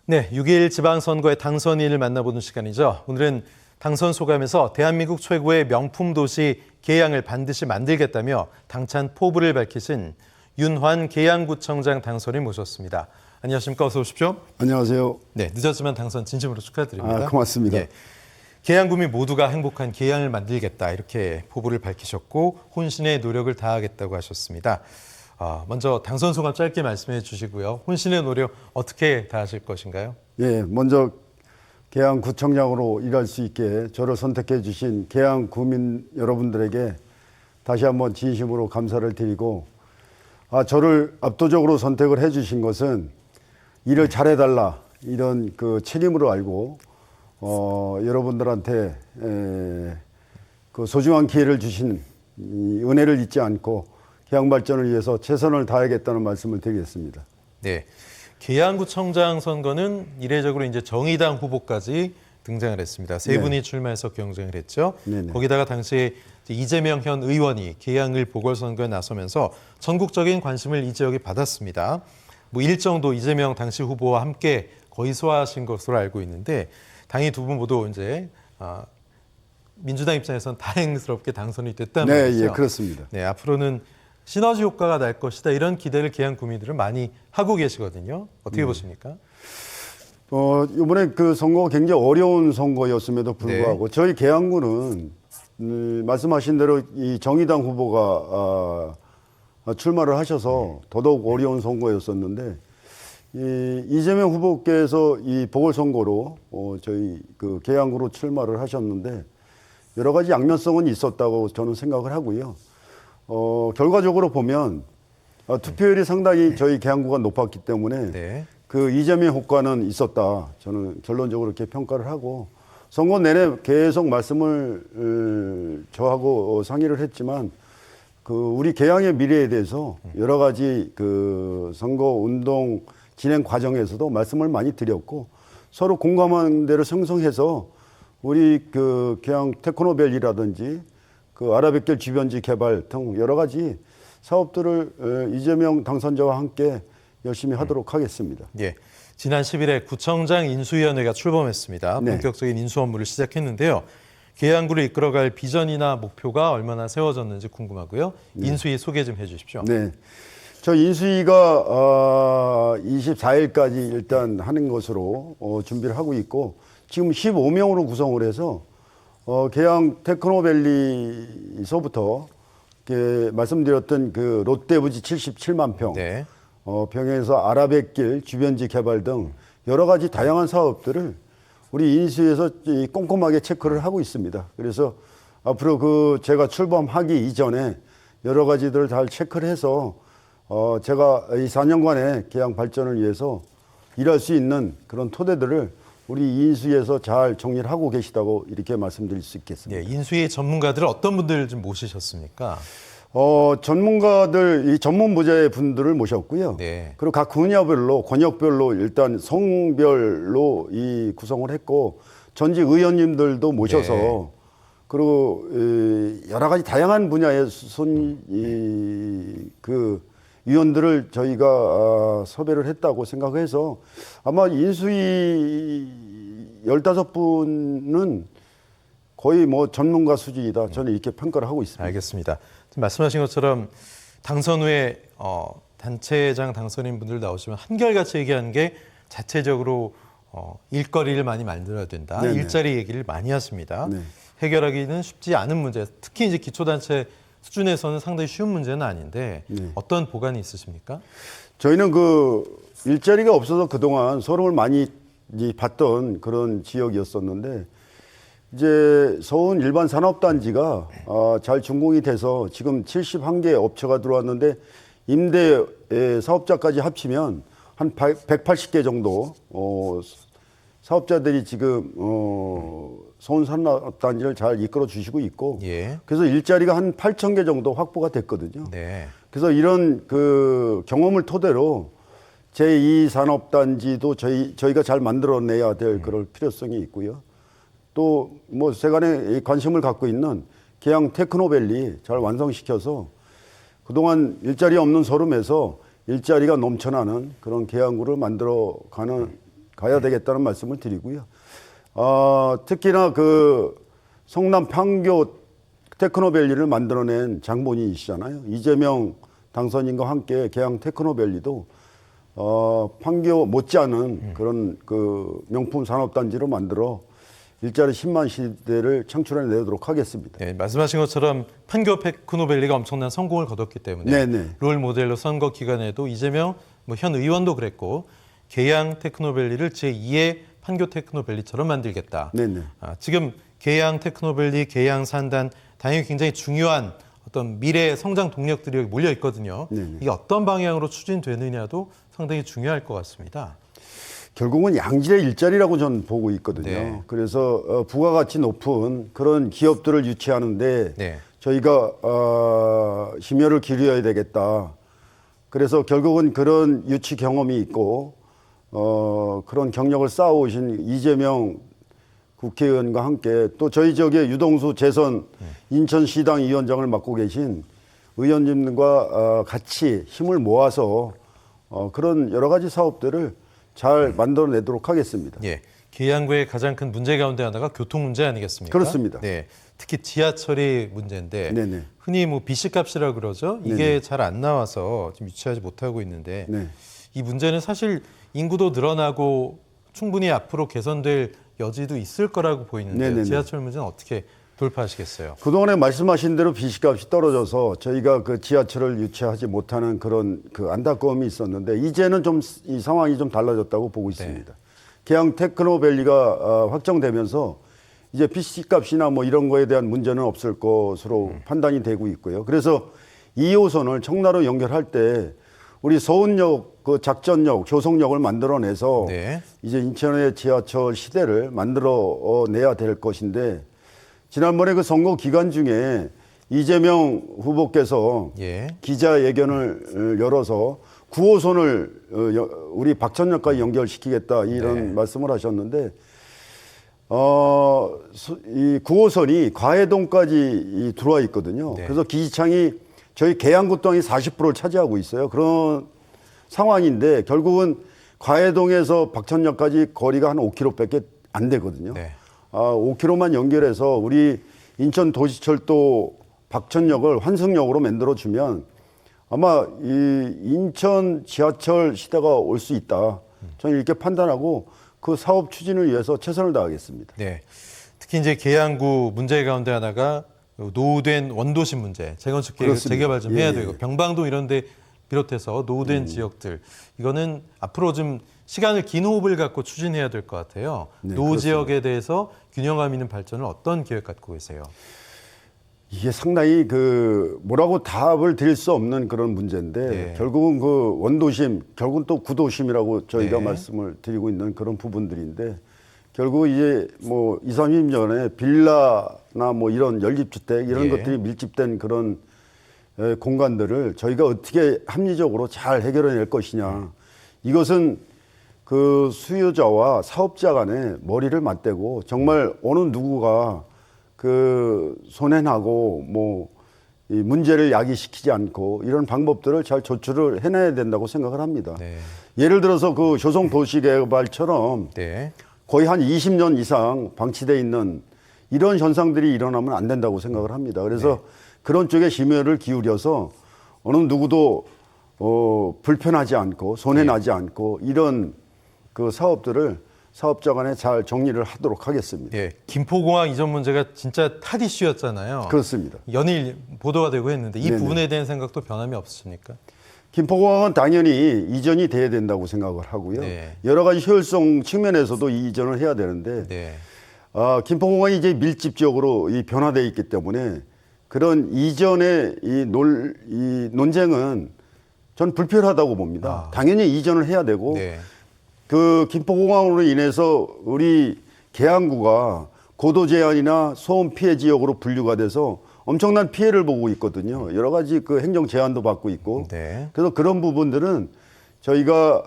네, 6.1 지방선거의 당선인을 만나보는 시간이죠. 오늘은 당선 소감에서 대한민국 최고의 명품 도시 계양을 반드시 만들겠다며 당찬 포부를 밝히신 윤환 계양구청장 당선인 모셨습니다. 안녕하십니까? 어서 오십시오. 안녕하세요. 네, 늦었지만 당선 진심으로 축하드립니다. 고맙습니다. 네, 계양구민 모두가 행복한 계양을 만들겠다 이렇게 포부를 밝히셨고 혼신의 노력을 다하겠다고 하셨습니다. 먼저 당선 소감 짧게 말씀해 주시고요. 혼신의 노력 어떻게 다하실 것인가요? 예, 먼저 계양구청장으로 일할 수 있게 저를 선택해 주신 계양구민 여러분들에게 다시 한번 진심으로 감사를 드리고, 저를 압도적으로 선택을 해 주신 것은 일을 잘해달라 이런 그 책임으로 알고 여러분들한테 그 소중한 기회를 주신 이 은혜를 잊지 않고 계양 발전을 위해서 최선을 다하겠다는 말씀을 드리겠습니다. 네, 계양구청장 선거는 이례적으로 이제 정의당 후보까지 등장을 했습니다. 세 분이 출마해서 경쟁을 했죠. 네네. 거기다가 당시에 이재명 현 의원이 계양을 보궐선거에 나서면서 전국적인 관심을 이 지역이 받았습니다. 일정도 이재명 당시 후보와 함께 거의 소화하신 것으로 알고 있는데 당이 두 분 모두 이제 민주당 입장에서는 다행스럽게 당선이 됐다는 말이죠. 네, 예, 그렇습니다. 네, 앞으로는 시너지 효과가 날 것이다 이런 기대를 계양 구민들은 많이 하고 계시거든요. 어떻게 보십니까? 이번에 그 선거가 굉장히 어려운 선거였음에도 불구하고 저희 계양구는 말씀하신 대로 이 정의당 후보가 출마를 하셔서 더더욱 어려운 선거였었는데 이재명 후보께서 이 보궐선거로 저희 그 계양구로 출마를 하셨는데 여러 가지 양면성은 있었다고 저는 생각을 하고요. 결과적으로 보면 투표율이 상당히 저희 계양구가 높았기 때문에 그 이재명 효과는 있었다. 저는 결론적으로 이렇게 평가를 하고 선거 내내 계속 말씀을 저하고 상의를 했지만 그 우리 계양의 미래에 대해서 여러 가지 그 선거 운동 진행 과정에서도 말씀을 많이 드렸고 서로 공감한 대로 형성해서 우리 그 계양 테크노밸리라든지 그 아라뱃길 주변지 개발 등 여러 가지 사업들을 이재명 당선자와 함께 열심히 하도록 하겠습니다. 예, 지난 10일에 구청장 인수위원회가 출범했습니다. 본격적인 인수 업무를 시작했는데요. 계양구를 이끌어갈 비전이나 목표가 얼마나 세워졌는지 궁금하고요. 인수위 소개 좀 해주십시오. 네, 저 인수위가 24일까지 일단 하는 것으로 준비를 하고 있고 지금 15명으로 구성을 해서 계양 테크노밸리서부터 말씀드렸던 그 롯데부지 77만 평, 병에서 아라뱃길 주변지 개발 등 여러 가지 다양한 사업들을 우리 인수위에서 꼼꼼하게 체크를 하고 있습니다. 그래서 앞으로 그 제가 출범하기 이전에 여러 가지들을 잘 체크를 해서 제가 이 4년간의 계양 발전을 위해서 일할 수 있는 그런 토대들을 우리 인수위에서 잘 정리를 하고 계시다고 이렇게 말씀드릴 수 있겠습니다. 네, 인수위 전문가들 어떤 분들 좀 모시셨습니까? 전문가들, 이 전문 부자의 분들을 모셨고요. 그리고 각 분야별로, 권역별로 일단 성별로 이 구성을 했고, 전직 의원님들도 모셔서, 그리고 여러 가지 다양한 분야의 위원들을 저희가 섭외를 했다고 생각해서 아마 인수위 15분은 거의 전문가 수준이다. 저는 이렇게 평가를 하고 있습니다. 알겠습니다. 말씀하신 것처럼 당선 후에 단체장 당선인 분들 나오시면 한결같이 얘기하는 게 자체적으로 일거리를 많이 만들어야 된다. 일자리 얘기를 많이 하십니다. 해결하기는 쉽지 않은 문제, 특히 이제 기초단체 수준에서는 상당히 쉬운 문제는 아닌데 어떤 보관이 있으십니까? 저희는 그 일자리가 없어서 그동안 소름을 많이 받던 그런 지역이었었는데 이제 서운 일반 산업단지가 잘 준공이 돼서 지금 71개 업체가 들어왔는데 임대 사업자까지 합치면 한 180개 정도 사업자들이 지금 서운 산업단지를 잘 이끌어 주시고 있고 그래서 일자리가 한 8,000개 정도 확보가 됐거든요. 그래서 이런 그 경험을 토대로 제2 산업단지도 저희가 잘 만들어내야 될 그럴 필요성이 있고요. 또 세간에 관심을 갖고 있는 계양 테크노밸리 잘 완성시켜서 그동안 일자리 없는 서름에서 일자리가 넘쳐나는 그런 계양구를 만들어 가는 가야 되겠다는 말씀을 드리고요. 특히나 그 성남 판교 테크노밸리를 만들어낸 장본인이시잖아요. 이재명 당선인과 함께 계양 테크노밸리도 판교 못지않은 그런 그 명품 산업단지로 만들어 일자리 10만 시대를 창출해내도록 하겠습니다. 네, 말씀하신 것처럼 판교 테크노밸리가 엄청난 성공을 거뒀기 때문에 네네. 롤 모델로 선거 기간에도 이재명 현 의원도 그랬고 계양 테크노밸리를 제2의 판교 테크노밸리처럼 만들겠다. 네네. 지금 계양 테크노밸리, 계양 산단 당연히 굉장히 중요한 어떤 미래 성장 동력들이 여기 몰려 있거든요. 네네. 이게 어떤 방향으로 추진되느냐도 상당히 중요할 것 같습니다. 결국은 양질의 일자리라고 저는 보고 있거든요. 네. 그래서 부가가치 높은 그런 기업들을 유치하는데 네. 저희가 심혈을 기울여야 되겠다. 그래서 결국은 그런 유치 경험이 있고 그런 경력을 쌓아오신 이재명 국회의원과 함께 또 저희 지역의 유동수 재선 인천시당 위원장을 맡고 계신 의원님과 같이 힘을 모아서 그런 여러 가지 사업들을 잘 만들어내도록 하겠습니다. 예, 계양구의 가장 큰 문제 가운데 하나가 교통 문제 아니겠습니까? 그렇습니다. 네, 특히 지하철이 문제인데 네네. 흔히 뭐 BC값이라 그러죠. 이게 네네. 잘 안 나와서 좀 유치하지 못하고 있는데 네. 이 문제는 사실 인구도 늘어나고 충분히 앞으로 개선될 여지도 있을 거라고 보이는데 네네네. 지하철 문제는 어떻게 돌파하시겠어요? 그동안에 말씀하신 대로 비식값이 떨어져서 저희가 그 지하철을 유치하지 못하는 그런 그 안타까움이 있었는데 이제는 좀 이 상황이 좀 달라졌다고 보고 있습니다. 계양 테크노밸리가 확정되면서 이제 비식값이나 뭐 이런 거에 대한 문제는 없을 것으로 판단이 되고 있고요. 그래서 2호선을 청라로 연결할 때 우리 서운역, 그 작전역, 조성역을 만들어내서 네. 이제 인천의 지하철 시대를 만들어내야 될 것인데 지난번에 그 선거 기간 중에 이재명 후보께서 예. 기자회견을 열어서 9호선을 우리 박천역까지 연결시키겠다 이런 네. 말씀을 하셨는데 이 9호선이 과해동까지 들어와 있거든요. 네. 그래서 기지창이 저희 계양구 땅이 40%를 차지하고 있어요. 그런 상황인데 결국은 과해동에서 박천역까지 거리가 한 5km밖에 안 되거든요. 네. 5km만 연결해서 우리 인천 도시철도 박천역을 환승역으로 만들어주면 아마 이 인천 지하철 시대가 올 수 있다. 저는 이렇게 판단하고 그 사업 추진을 위해서 최선을 다하겠습니다. 네. 특히 이제 계양구 문제 가운데 하나가 노후된 원도심 문제, 재건축 계획 그렇습니다. 재개발 좀 예, 해야 예. 되고 병방동 이런 데 비롯해서 노후된 지역들 이거는 앞으로 좀 시간을 긴 호흡을 갖고 추진해야 될 것 같아요. 네, 노후 그렇습니다. 지역에 대해서 균형감 있는 발전을 어떤 계획 갖고 계세요? 이게 상당히 그 뭐라고 답을 드릴 수 없는 그런 문제인데 네. 결국은 그 원도심, 결국은 또 구도심이라고 저희가 네. 말씀을 드리고 있는 그런 부분들인데 결국 이제 뭐 20, 30년에 빌라나 뭐 이런 연립주택 이런 예. 것들이 밀집된 그런 공간들을 저희가 어떻게 합리적으로 잘 해결해낼 것이냐. 이것은 그 수요자와 사업자 간에 머리를 맞대고 정말 어느 누구가 그 손해나고 뭐 이 문제를 야기시키지 않고 이런 방법들을 잘 조출을 해내야 된다고 생각을 합니다. 네. 예를 들어서 그 조성 도시개발처럼 네. 거의 한 20년 이상 방치돼 있는 이런 현상들이 일어나면 안 된다고 생각을 합니다. 그래서 그런 쪽에 심혈을 기울여서 어느 누구도 불편하지 않고 손해나지 않고 이런 그 사업들을 사업자 간에 잘 정리를 하도록 하겠습니다. 예, 김포공항 이전 문제가 진짜 핫 이슈였잖아요. 그렇습니다. 연일 보도가 되고 했는데 이 네네. 부분에 대한 생각도 변함이 없으십니까? 김포공항은 당연히 이전이 돼야 된다고 생각을 하고요. 네. 여러 가지 효율성 측면에서도 이전을 해야 되는데 네. 김포공항이 이제 밀집 지역으로 변화되어 있기 때문에 그런 이전의 이 논쟁은 전 불필요하다고 봅니다. 당연히 이전을 해야 되고 네. 그 김포공항으로 인해서 우리 계양구가 고도 제한이나 소음 피해 지역으로 분류가 돼서 엄청난 피해를 보고 있거든요. 여러 가지 그 행정 제한도 받고 있고. 네. 그래서 그런 부분들은 저희가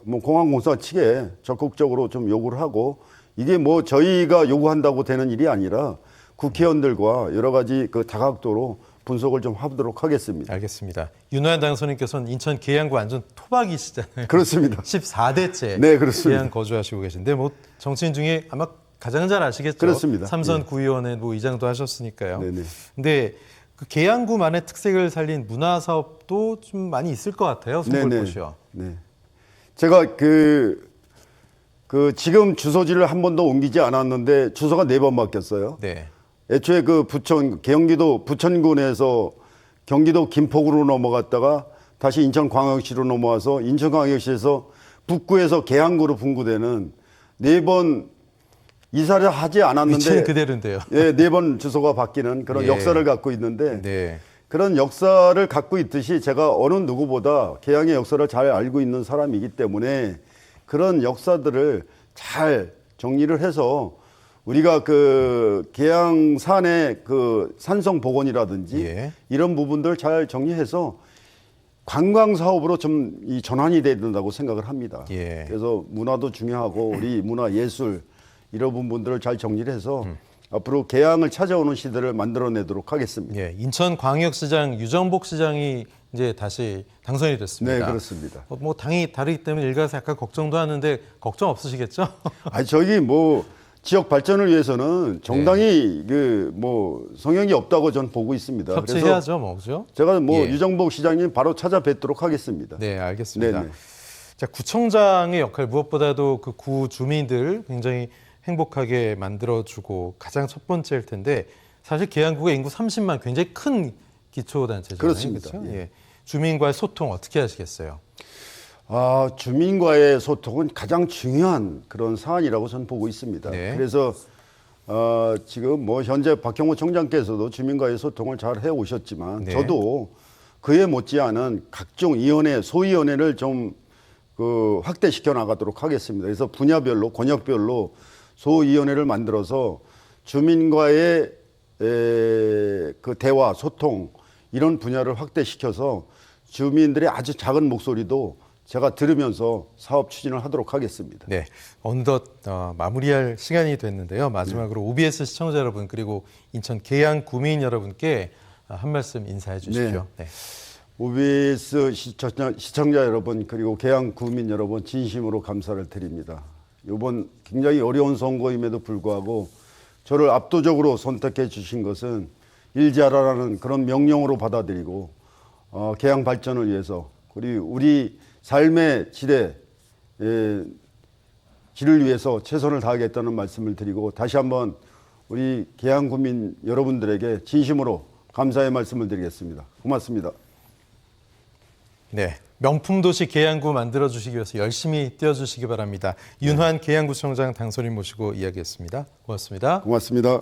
뭐 공항공사 측에 적극적으로 좀 요구를 하고 이게 뭐 저희가 요구한다고 되는 일이 아니라 국회의원들과 여러 가지 그 다각도로 분석을 좀 하도록 하겠습니다. 알겠습니다. 윤호한 당선인께서는 인천 계양구 완전 토박이시잖아요. 그렇습니다. 14대째 네, 그렇습니다. 계양 거주하시고 계신데 뭐 정치인 중에 아마 가장 잘 아시겠죠. 그렇습니다. 삼선 예. 구의원의 뭐 의장도 하셨으니까요. 네네. 근데 그 계양구만의 특색을 살린 문화 사업도 좀 많이 있을 것 같아요. 송골포시요. 네. 제가 지금 주소지를 한 번도 옮기지 않았는데 주소가 4번 바뀌었어요. 네. 애초에 그 경기도 부천군에서 경기도 김포구로 넘어갔다가 다시 인천광역시로 넘어와서 인천광역시에서 북구에서 계양구로 분구되는 4번 이사를 하지 않았는데 위치는 그대로인데요. 예, 4번 주소가 바뀌는 그런 예. 역사를 갖고 있는데 네. 그런 역사를 갖고 있듯이 제가 어느 누구보다 계양의 역사를 잘 알고 있는 사람이기 때문에 그런 역사들을 잘 정리를 해서 우리가 그 계양산의 그 산성 복원이라든지 예. 이런 부분들 잘 정리해서 관광 사업으로 좀 이 전환이 돼야 된다고 생각을 합니다. 예. 그래서 문화도 중요하고 우리 문화 예술 이런 부분들을 잘 정리를 해서 앞으로 계양을 찾아오는 시대를 만들어내도록 하겠습니다. 예. 인천광역시장 유정복 시장이 이제 다시 당선이 됐습니다. 네, 그렇습니다. 뭐 당이 다르기 때문에 일가에서 약간 걱정도 하는데 걱정 없으시겠죠? 아니 저기 뭐 지역 발전을 위해서는 정당이 그 뭐 성향이 없다고 저는 보고 있습니다. 협치해야죠, 뭐 그죠? 제가 뭐 예. 유정복 시장님 바로 찾아뵙도록 하겠습니다. 네, 알겠습니다. 네네. 자, 구청장의 역할 무엇보다도 그 구 주민들 굉장히 행복하게 만들어주고 가장 첫 번째일 텐데 사실 계양구가 인구 30만 굉장히 큰 기초단체잖아요. 그렇습니다. 그렇죠? 예. 예. 주민과의 소통 어떻게 하시겠어요? 아, 주민과의 소통은 가장 중요한 그런 사안이라고 저는 보고 있습니다. 네. 그래서 지금 뭐 현재 박형호 청장께서도 주민과의 소통을 잘 해오셨지만 네. 저도 그에 못지않은 각종 위원회, 소위원회를 좀 그 확대시켜 나가도록 하겠습니다. 그래서 분야별로, 권역별로 소위원회를 만들어서 주민과의 그 대화, 소통 이런 분야를 확대시켜서 주민들의 아주 작은 목소리도 제가 들으면서 사업 추진을 하도록 하겠습니다. 네, 어느덧 마무리할 시간이 됐는데요. 마지막으로 OBS 시청자 여러분 그리고 인천 계양 구민 여러분께 한 말씀 인사해 주십시오. 네. OBS 시청자 여러분 그리고 계양 구민 여러분 진심으로 감사를 드립니다. 이번 굉장히 어려운 선거임에도 불구하고 저를 압도적으로 선택해 주신 것은 일 잘하라는 그런 명령으로 받아들이고 계양 발전을 위해서 그리고 우리 삶의 질을 위해서 최선을 다하겠다는 말씀을 드리고 다시 한번 우리 계양 구민 여러분들에게 진심으로 감사의 말씀을 드리겠습니다. 고맙습니다. 네, 명품 도시 계양구 만들어 주시기 위해서 열심히 뛰어주시기 바랍니다. 윤환 계양구청장 당선인 모시고 이야기했습니다. 고맙습니다. 고맙습니다.